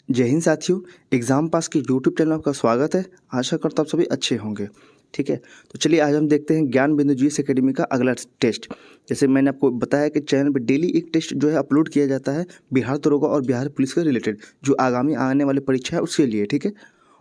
जय हिंद साथियों। Exam pass के यूट्यूब चैनल में आपका स्वागत है। आशा करता हूँ आप सभी अच्छे होंगे। ठीक है, तो चलिए आज हम देखते हैं ज्ञान बिंदु जीएस एकेडमी का अगला टेस्ट। जैसे मैंने आपको बताया कि चैनल पे डेली एक टेस्ट जो है अपलोड किया जाता है बिहार दरोगा और बिहार पुलिस से रिलेटेड, जो आगामी आने वाली परीक्षा है उसके लिए। ठीक है,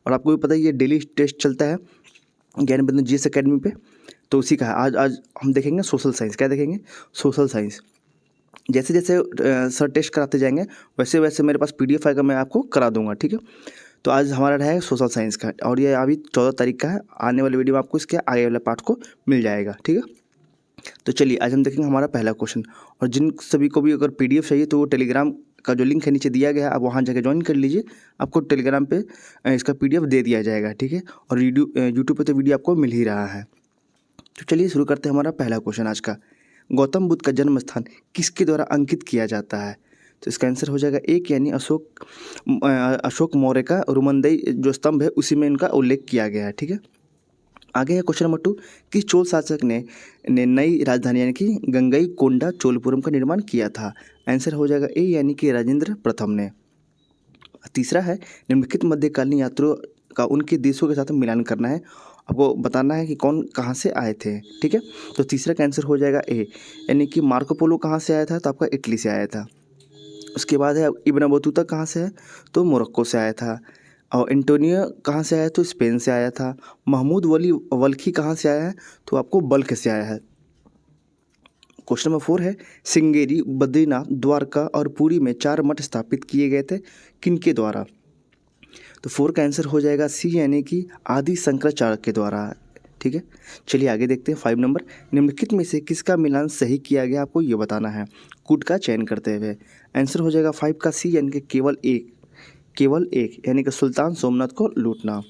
और आपको भी पता है ये डेली टेस्ट चलता है ज्ञान बिंदु जीएस एकेडमी पे, तो उसी का है। आज हम देखेंगे सोशल साइंस। क्या देखेंगे? Social science. जैसे जैसे सर टेस्ट कराते जाएंगे वैसे वैसे मेरे पास पीडीएफ आएगा, मैं आपको करा दूंगा। ठीक है, तो आज हमारा रहेगा सोशल साइंस का, और ये अभी 14 तारीख का है। आने वाले वीडियो में आपको इसके आगे वाले पार्ट को मिल जाएगा। ठीक है, तो चलिए आज हम देखेंगे हमारा पहला क्वेश्चन। और जिन सभी को भी अगर पीडीएफ चाहिए तो वो टेलीग्राम का जो लिंक है नीचे दिया गया है, आप वहाँ जाकर ज्वाइन कर लीजिए। आपको टेलीग्राम पे इसका पीडीएफ दे दिया जाएगा। ठीक है, और यूट्यूब पे तो वीडियो आपको मिल ही रहा है। तो चलिए शुरू करते हैं हमारा पहला क्वेश्चन आज का। गौतम बुद्ध का जन्म स्थान किसके द्वारा अंकित किया जाता है? तो इसका आंसर हो जाएगा एक, यानी अशोक मौर्य का रुमंदई जो स्तंभ है उसी में इनका उल्लेख किया गया है। ठीक है, आगे है क्वेश्चन नंबर 2। किस चोल शासक ने नई राजधानी यानी कि गंगई कोंडा चोलपुरम का निर्माण किया था? आंसर हो जाएगा ए, यानी कि राजेंद्र प्रथम ने। तीसरा है निम्नलिखित मध्यकालीन यात्रियों का उनके देशों के साथ मिलान करना है। आपको बताना है कि कौन कहाँ से आए थे। ठीक है, तो तीसरा का आंसर हो जाएगा ए, यानी कि मार्को पोलो कहाँ से आया था? तो आपका इटली से आया था। उसके बाद है इब्न बतूता कहाँ से है? तो मोरक्को से आया था। और एंटोनियो कहाँ से आया? तो स्पेन से आया था। महमूद वली वल्खी कहाँ से आया है? तो आपको बल्ख से आया है। क्वेश्चन नंबर 4 है सिंगेरी, बद्रीनाथ, द्वारका और पुरी में 4 मठ स्थापित किए गए थे, किनके द्वारा? तो 4 का आंसर हो जाएगा सी, यानी कि आदि शंकराचार्य के द्वारा। ठीक है, चलिए आगे देखते हैं 5 नंबर। निम्नलिखित में से किसका मिलान सही किया गया, आपको ये बताना है कूट का चयन करते हुए। आंसर हो जाएगा 5 का सी, यानी कि केवल एक यानी कि सुल्तान सोमनाथ को लूटना।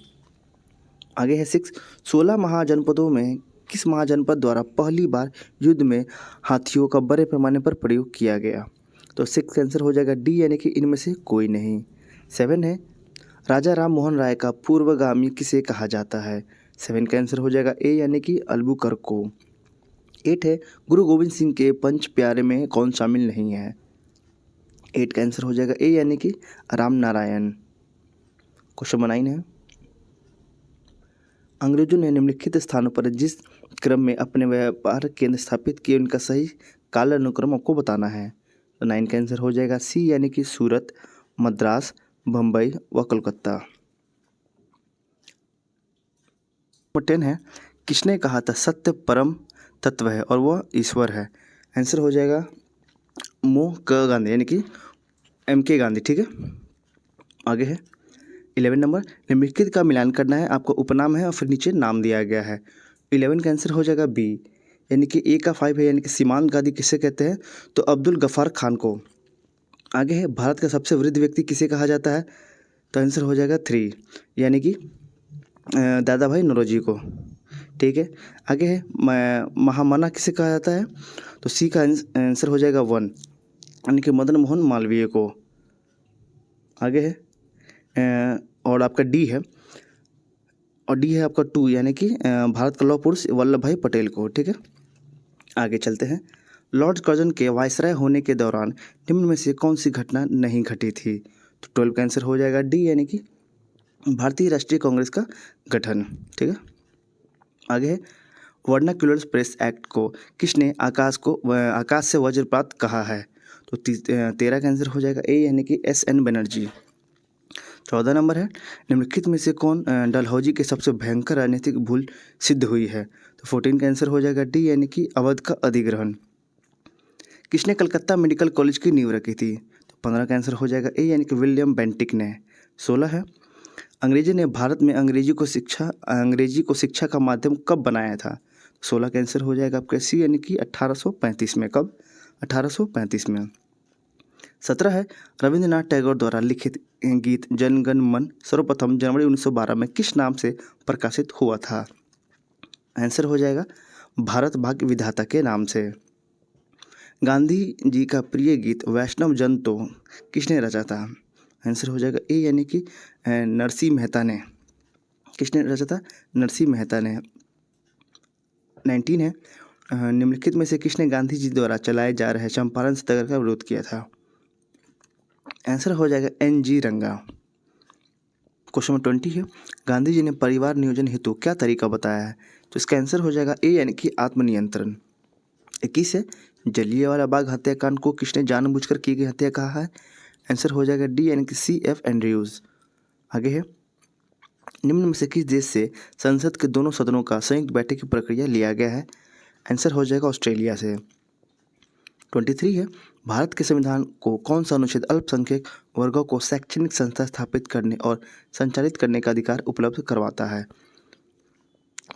आगे है 6। 16 महाजनपदों में किस महाजनपद द्वारा पहली बार युद्ध में हाथियों का बड़े पैमाने पर प्रयोग किया गया? तो 6 का आंसर हो जाएगा डी, यानी कि इनमें से कोई नहीं। 7 है राजा राम मोहन राय का पूर्वगामी किसे कहा जाता है? 7 का आंसर हो जाएगा ए, यानी कि अल्बुकर्क को। 8 है गुरु गोविंद सिंह के पंच प्यारे में कौन शामिल नहीं है? 8 का आंसर हो जाएगा ए, यानी कि राम नारायण। क्वेश्चन नंबर 9 है अंग्रेजों ने निम्नलिखित स्थानों पर जिस क्रम में अपने व्यापार केंद्र स्थापित किए उनका सही कालानुक्रम आपको बताना है। तो 9 का आंसर हो जाएगा सी, यानी कि सूरत, मद्रास, बम्बई व कोलकाता। नंबर 10 है किसने कहा था सत्य परम तत्व है और वह ईश्वर है? आंसर हो जाएगा गांधी, यानी कि MK गांधी। ठीक है, आगे है 11 नंबर। निम्नलिखित का मिलान करना है, आपका उपनाम है और फिर नीचे नाम दिया गया है। 11 का आंसर हो जाएगा बी, यानी कि ए का 5 है, यानी कि सीमांत गांधी किसे कहते हैं? तो अब्दुल गफ्फार खान को। आगे है भारत का सबसे वृद्ध व्यक्ति किसे कहा जाता है? तो आंसर हो जाएगा 3, यानी कि दादा भाई नौरोजी को। ठीक है, आगे है महामना किसे कहा जाता है? तो सी का आंसर हो जाएगा 1, यानी कि मदन मोहन मालवीय को। आगे है और आपका डी है, और डी है आपका 2, यानी कि भारत का लौह पुरुष वल्लभ भाई पटेल को। ठीक है, आगे चलते हैं। लॉर्ड कर्जन के वायसराय होने के दौरान निम्न में से कौन सी घटना नहीं घटी थी? तो 12 का आंसर हो जाएगा डी, यानी कि भारतीय राष्ट्रीय कांग्रेस का गठन। ठीक है, आगे है वर्नाक्युलर प्रेस एक्ट को किसने आकाश से वज्रपात कहा है? तो 13 का आंसर हो जाएगा ए, यानी कि SN बनर्जी। 14 नंबर है निम्नलिखित में से कौन डलहौजी के सबसे भयंकर राजनीतिक भूल सिद्ध हुई है? तो 14 का आंसर हो जाएगा डी, यानी कि अवध का अधिग्रहण। किसने कलकत्ता मेडिकल कॉलेज की नींव रखी थी? तो 15 का आंसर हो जाएगा ए, यानी कि विलियम बेंटिक ने। 16 है अंग्रेजी ने भारत में अंग्रेजी को शिक्षा का माध्यम कब बनाया था? 16 का आंसर हो जाएगा आपका सी, यानी कि 1835 में। कब? 1835 में। 17 है रविंद्रनाथ टैगोर द्वारा लिखित गीत जन गण मन सर्वप्रथम जनवरी 1912 में किस नाम से प्रकाशित हुआ था? आंसर हो जाएगा भारत भाग्य विधाता के नाम से। गांधी जी का प्रिय गीत वैष्णव जन तो किसने रचा था? आंसर हो जाएगा ए, यानी कि नरसिंह मेहता ने। किसने रचा था? नरसिंह मेहता ने। 19 है निम्नलिखित में से किसने गांधी जी द्वारा चलाए जा रहे चंपारण सत्याग्रह का विरोध किया था? आंसर हो जाएगा NG रंगा। क्वेश्चन नंबर 20 है, गांधी जी ने परिवार नियोजन हेतु क्या तरीका बताया है? तो इसका आंसर हो जाएगा ए यानी कि आत्मनियंत्रण। 21 है, जलियांवाला बाग हत्याकांड को किसने जानबूझकर की गई हत्या कहा है? आंसर हो जाएगा डी यानी कि C.F. एंड्रयूज। आगे है, निम्न में से किस देश से संसद के दोनों सदनों का संयुक्त बैठक की प्रक्रिया लिया गया है? आंसर हो जाएगा ऑस्ट्रेलिया से। 23 है, भारत के संविधान को कौन सा अनुच्छेद अल्पसंख्यक वर्गों को शैक्षणिक संस्था स्थापित करने और संचालित करने का अधिकार उपलब्ध करवाता है?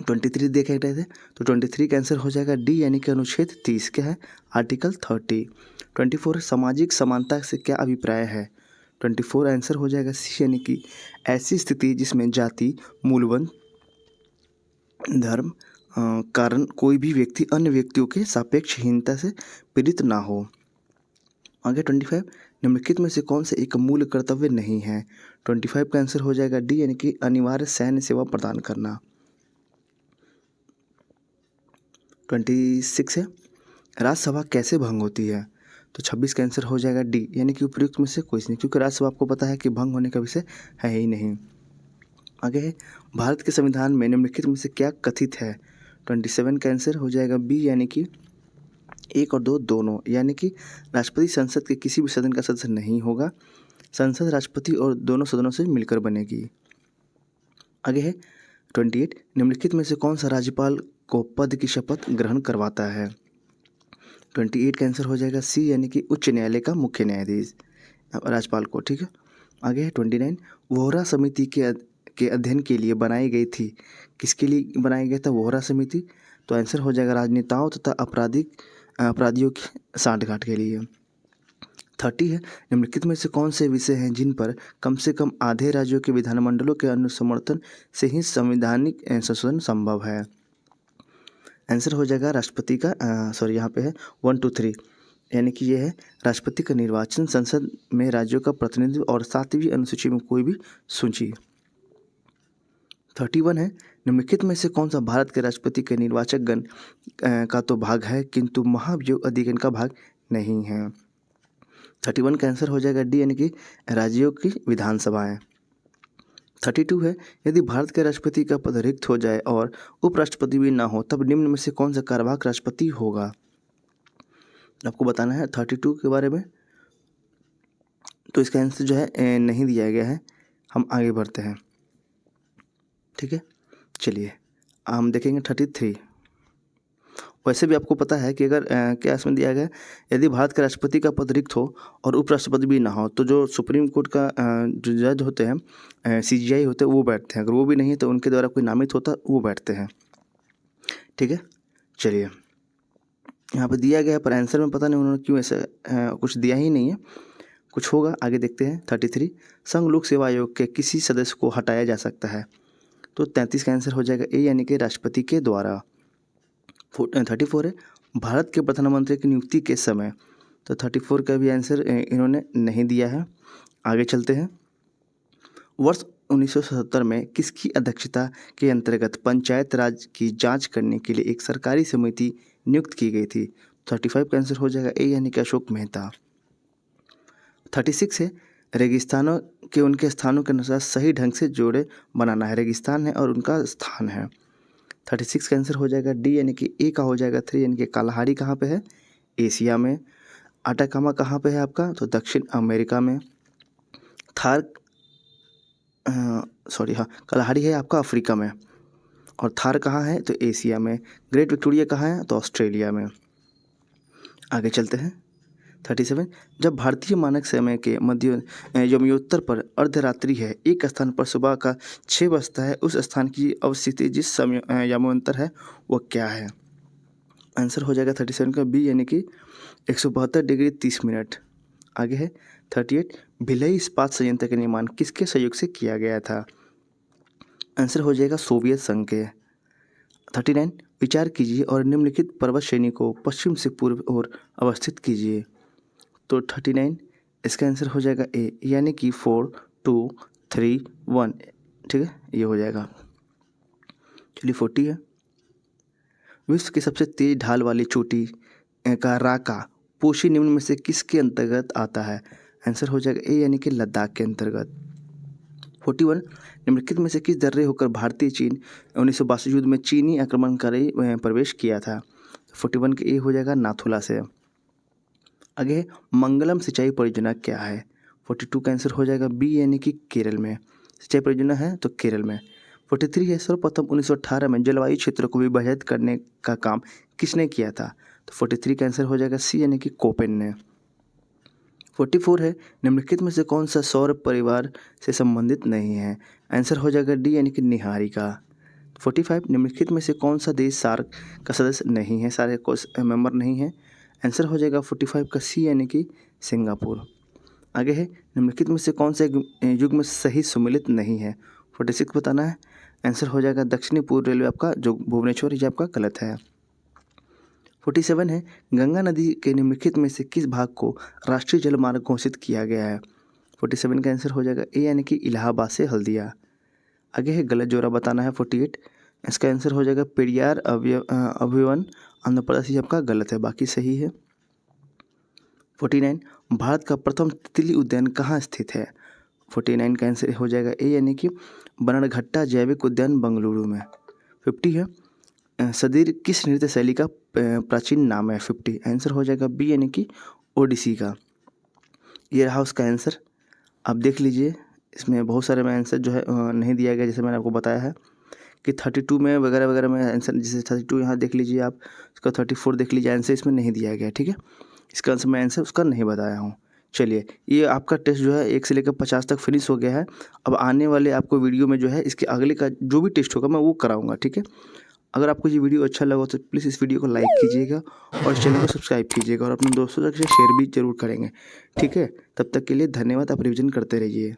23 देखे रहे थे, तो 23 का आंसर हो जाएगा डी यानी कि अनुच्छेद 30 क्या है? आर्टिकल 30। 24 सामाजिक समानता से क्या अभिप्राय है? 24 आंसर हो जाएगा सी यानी कि ऐसी स्थिति जिसमें जाति, मूलवन, धर्म कारण कोई भी व्यक्ति अन्य व्यक्तियों के सापेक्ष हीनता से पीड़ित ना हो। आगे 25, निम्नलिखित में से कौन सा एक मूल कर्तव्य नहीं है? 25 का आंसर हो जाएगा डी यानी कि अनिवार्य सैन्य सेवा प्रदान करना। 26 है, राज्यसभा कैसे भंग होती है? तो 26 का आंसर हो जाएगा डी यानी कि उपयुक्त में से कोई नहीं, क्योंकि राज्यसभा आपको पता है कि भंग होने का विषय है ही नहीं। आगे है, भारत के संविधान में निम्नलिखित में से क्या कथित है? 27 का आंसर हो जाएगा बी यानी कि 1 और 2 दोनों, यानी कि राष्ट्रपति संसद के किसी भी सदन का सदस्य नहीं होगा, संसद राष्ट्रपति और दोनों सदनों से मिलकर बनेगी। आगे है 28, निम्नलिखित में से कौन सा राज्यपाल को पद की शपथ ग्रहण करवाता है? 28 का आंसर हो जाएगा सी यानी कि उच्च न्यायालय का मुख्य न्यायाधीश राज्यपाल को। ठीक है, आगे है 29, वोहरा समिति के अध्ययन के लिए बनाई गई थी। किसके लिए बनाया गया था वोहरा समिति? तो आंसर हो जाएगा राजनेताओं तथा अपराधियों की सांठगांठ के लिए। 30 है, निम्नलिखित में से कौन से विषय हैं जिन पर कम से कम आधे राज्यों के विधानमंडलों के अनुसमर्थन से ही संवैधानिक संशोधन संभव है? आंसर हो जाएगा राष्ट्रपति का यहाँ पे है 1 2 3, यानी कि ये है राष्ट्रपति का निर्वाचन, संसद में राज्यों का प्रतिनिधित्व और 7वीं अनुसूची में कोई भी सूची। 31 है, निम्नलिखित में से कौन सा भारत के राष्ट्रपति के निर्वाचक गण का तो भाग है किंतु महाभियोग अधिगण का भाग नहीं है? 31 का आंसर हो जाएगा डी यानी कि राज्यों की विधानसभाएं। 32 है, यदि भारत के राष्ट्रपति का पद रिक्त हो जाए और उपराष्ट्रपति भी ना हो तब निम्न में से कौन सा कार्यवाहक राष्ट्रपति होगा? आपको बताना है 32 के बारे में। तो इसका आंसर जो है नहीं दिया गया है, हम आगे बढ़ते हैं। ठीक है, चलिए हम देखेंगे 33। वैसे भी आपको पता है कि अगर क्या इसमें दिया गया, यदि भारत के राष्ट्रपति का पद रिक्त हो और उपराष्ट्रपति भी ना हो तो जो सुप्रीम कोर्ट का जो जज होते हैं CJI होते हैं वो बैठते हैं, अगर वो भी नहीं है तो उनके द्वारा कोई नामित होता वो बैठते हैं। ठीक है, चलिए यहाँ पे दिया गया है पर आंसर में पता नहीं उन्होंने क्यों ऐसा कुछ दिया ही नहीं है, कुछ होगा आगे देखते हैं। 33, संघ लोक सेवा आयोग के किसी सदस्य को हटाया जा सकता है? तो 33 का आंसर हो जाएगा ए यानी कि राष्ट्रपति के द्वारा। 34 है, भारत के प्रधानमंत्री की नियुक्ति के समय? तो 34 का भी आंसर इन्होंने नहीं दिया है, आगे चलते हैं। वर्ष 1977 में किसकी अध्यक्षता के अंतर्गत पंचायत राज की जांच करने के लिए एक सरकारी समिति नियुक्त की गई थी? 35 का आंसर हो जाएगा ए यानी कि अशोक मेहता। 36 है, रेगिस्तानों के उनके स्थानों के अनुसार सही ढंग से जोड़े बनाना है, रेगिस्तान है और उनका स्थान है। 36 का आंसर हो जाएगा डी यानी कि ए का हो जाएगा 3 यानी कि कालाहारी कहाँ पे है? एशिया में। अटाकामा कहाँ पे है आपका? तो दक्षिण अमेरिका में। कालाहारी है आपका अफ्रीका में, और थार कहाँ है? तो एशिया में। ग्रेट विक्टोरिया कहाँ है? तो ऑस्ट्रेलिया में। आगे चलते हैं 37, जब भारतीय मानक समय के यमयोत्तर पर अर्धरात्रि है, एक स्थान पर सुबह का 6 बजता है, उस स्थान की अवस्थिति जिस समय यमयोत्तर है वह क्या है? आंसर हो जाएगा 37 का बी यानी कि 172 डिग्री 30 मिनट। आगे है 38, भिलाई इस्पात संयंत्र का निर्माण किसके सहयोग से किया गया था? आंसर हो जाएगा सोवियत संघ के। 39, विचार कीजिए और निम्नलिखित पर्वत श्रेणी को पश्चिम से पूर्व ओर अवस्थित कीजिए। तो 39 इसका आंसर हो जाएगा ए यानी कि 4 2 3 1। ठीक है, ये हो जाएगा। चलिए 40 है, विश्व की सबसे तेज ढाल वाली चोटी का राका पोशी निम्न में से किसके अंतर्गत आता है? आंसर हो जाएगा ए यानी कि लद्दाख के अंतर्गत। 41 निम्नलिखित में से किस दर्रे होकर भारतीय चीन 1962 युद्ध में चीनी आक्रमणकारी प्रवेश किया था। 41 के ए हो जाएगा नाथुला से। आगे है मंगलम सिंचाई परियोजना क्या है। 42 का आंसर हो जाएगा बी यानी कि केरल में सिंचाई परियोजना है तो केरल में। 43 है सर्वप्रथम 1918 में जलवायु क्षेत्र को विभाजित करने का काम किसने किया था। तो 43 का आंसर हो जाएगा सी यानी कि कोपेन ने। 44 है निम्नलिखित में से कौन सा सौर परिवार से संबंधित नहीं है। आंसर हो जाएगा डी यानी कि निहारिका। 45 निम्नलिखित में से कौन सा देश सार्क का सदस्य नहीं है, सारे को मेंबर नहीं है। आंसर हो जाएगा 45 का सी यानी कि सिंगापुर। आगे है निम्नलिखित में से कौन सा युग्म सही सम्मिलित नहीं है। 46 बताना है। आंसर हो जाएगा दक्षिणी पूर्व रेलवे आपका जो भुवनेश्वर, ये आपका गलत है। 47 है गंगा नदी के निम्नलिखित में से किस भाग को राष्ट्रीय जलमार्ग घोषित किया गया है। 47 का आंसर हो जाएगा ए यानी कि इलाहाबाद से हल्दिया। आगे है गलत जोड़ा बताना है। 48 इसका आंसर हो जाएगा पेरियार अभिवन आंध्र प्रदेश, ये आपका गलत है, बाकी सही है। 49 भारत का प्रथम तितली उद्यान कहाँ स्थित है। 49 का आंसर हो जाएगा ए यानी कि बनरघट्टा जैविक उद्यान बेंगलुरु में। 50 है सदीर किस नृत्य शैली का प्राचीन नाम है। 50 आंसर हो जाएगा बी यानी कि ओडिसी का। ये रहा उसका आंसर, आप देख लीजिए। इसमें बहुत सारे में आंसर जो है नहीं दिया गया, जैसे मैंने आपको बताया है कि 32 में वगैरह वगैरह में आंसर, जैसे 32 यहाँ देख लीजिए आप, इसका 34 देख लीजिए, आंसर इसमें नहीं दिया गया। ठीक है, इसका आंसर मैं आंसर उसका नहीं बताया हूँ। चलिए, ये आपका टेस्ट जो है 1 से लेकर 50 तक फिनिश हो गया है। अब आने वाले आपको वीडियो में जो है इसके अगले का जो भी टेस्ट होगा मैं वो कराऊंगा। ठीक है, अगर आपको ये वीडियो अच्छा लगा तो प्लीज़ इस वीडियो को लाइक कीजिएगा और चैनल को सब्सक्राइब कीजिएगा और अपने दोस्तों तक से शेयर भी जरूर करेंगे। ठीक है, तब तक के लिए धन्यवाद। आप रिविजन करते रहिए।